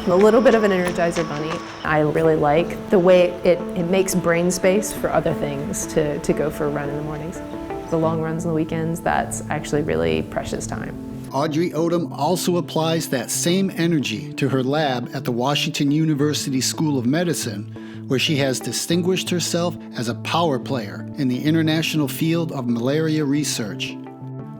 I'm a little bit of an Energizer bunny. I really like the way it makes brain space for other things to go for a run in the mornings. The long runs on the weekends, that's actually really precious time. Audrey Odom also applies that same energy to her lab at the Washington University School of Medicine, where she has distinguished herself as a power player in the international field of malaria research.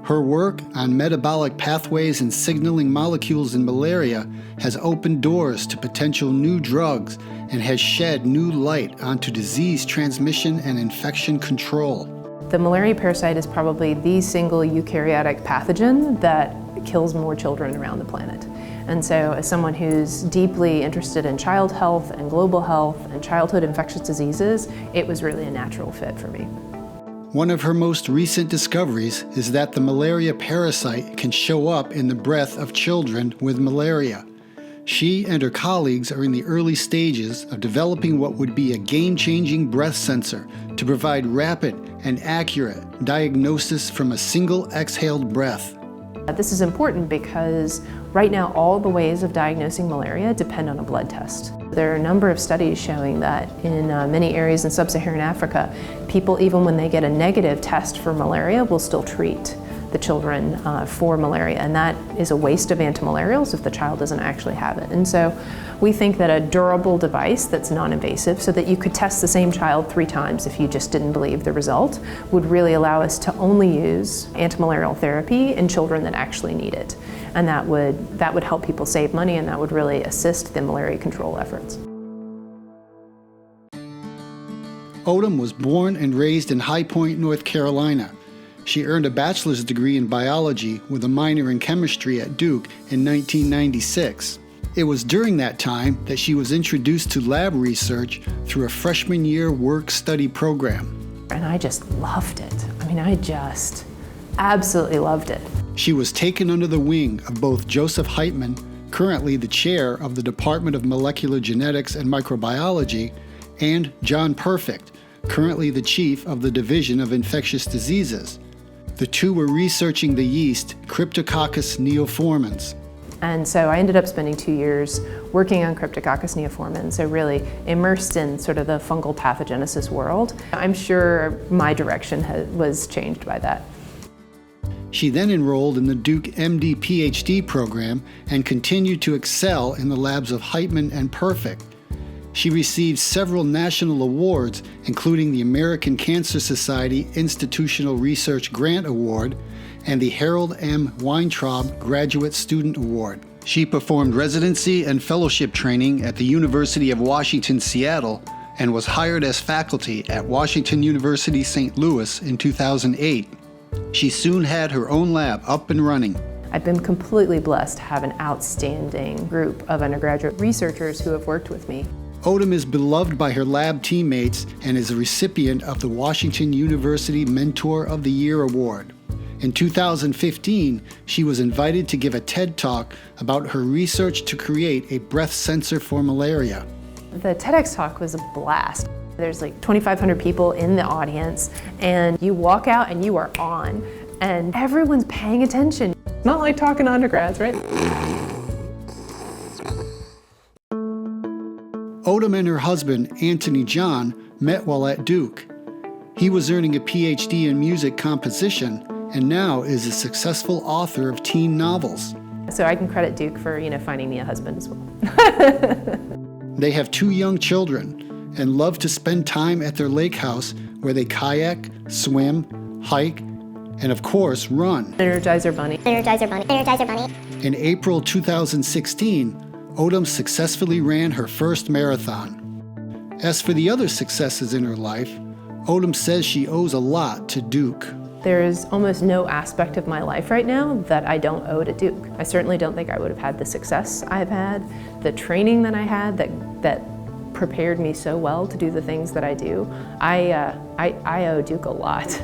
Her work on metabolic pathways and signaling molecules in malaria has opened doors to potential new drugs and has shed new light onto disease transmission and infection control. The malaria parasite is probably the single eukaryotic pathogen that kills more children around the planet. And so as someone who's deeply interested in child health and global health and childhood infectious diseases, it was really a natural fit for me. One of her most recent discoveries is that the malaria parasite can show up in the breath of children with malaria. She and her colleagues are in the early stages of developing what would be a game-changing breath sensor to provide rapid and accurate diagnosis from a single exhaled breath. This is important because right now all the ways of diagnosing malaria depend on a blood test. There are a number of studies showing that in many areas in sub-Saharan Africa, people, even when they get a negative test for malaria, will still treat the children for malaria, and that is a waste of antimalarials if the child doesn't actually have it. And so we think that a durable device that's non-invasive, so that you could test the same child 3 times if you just didn't believe the result, would really allow us to only use antimalarial therapy in children that actually need it. And that would help people save money, and that would really assist the malaria control efforts. Odom was born and raised in High Point, North Carolina. She earned a bachelor's degree in biology with a minor in chemistry at Duke in 1996. It was during that time that she was introduced to lab research through a freshman year work-study program. And I just loved it. I mean, I just absolutely loved it. She was taken under the wing of both Joseph Heitman, currently the chair of the Department of Molecular Genetics and Microbiology, and John Perfect, currently the chief of the Division of Infectious Diseases. The two were researching the yeast Cryptococcus neoformans. And so I ended up spending 2 years working on Cryptococcus neoformans, so really immersed in sort of the fungal pathogenesis world. I'm sure my direction was changed by that. She then enrolled in the Duke MD PhD program and continued to excel in the labs of Heitman and Perfect. She received several national awards, including the American Cancer Society Institutional Research Grant Award and the Harold M. Weintraub Graduate Student Award. She performed residency and fellowship training at the University of Washington, Seattle, and was hired as faculty at Washington University, St. Louis in 2008. She soon had her own lab up and running. I've been completely blessed to have an outstanding group of undergraduate researchers who have worked with me. Odom is beloved by her lab teammates and is a recipient of the Washington University Mentor of the Year Award. In 2015, she was invited to give a TED Talk about her research to create a breath sensor for malaria. The TEDx talk was a blast. There's like 2,500 people in the audience, and you walk out and you are on, and everyone's paying attention. Not like talking to undergrads, right? Odom and her husband, Anthony John, met while at Duke. He was earning a PhD in music composition and now is a successful author of teen novels. So I can credit Duke for, finding me a husband as well. They have 2 young children and love to spend time at their lake house where they kayak, swim, hike, and of course, run. Energizer bunny. Energizer bunny. Energizer bunny. In April 2016, Odom successfully ran her first marathon. As for the other successes in her life, Odom says she owes a lot to Duke. There's almost no aspect of my life right now that I don't owe to Duke. I certainly don't think I would have had the success I've had, the training that I had that prepared me so well to do the things that I do. I owe Duke a lot.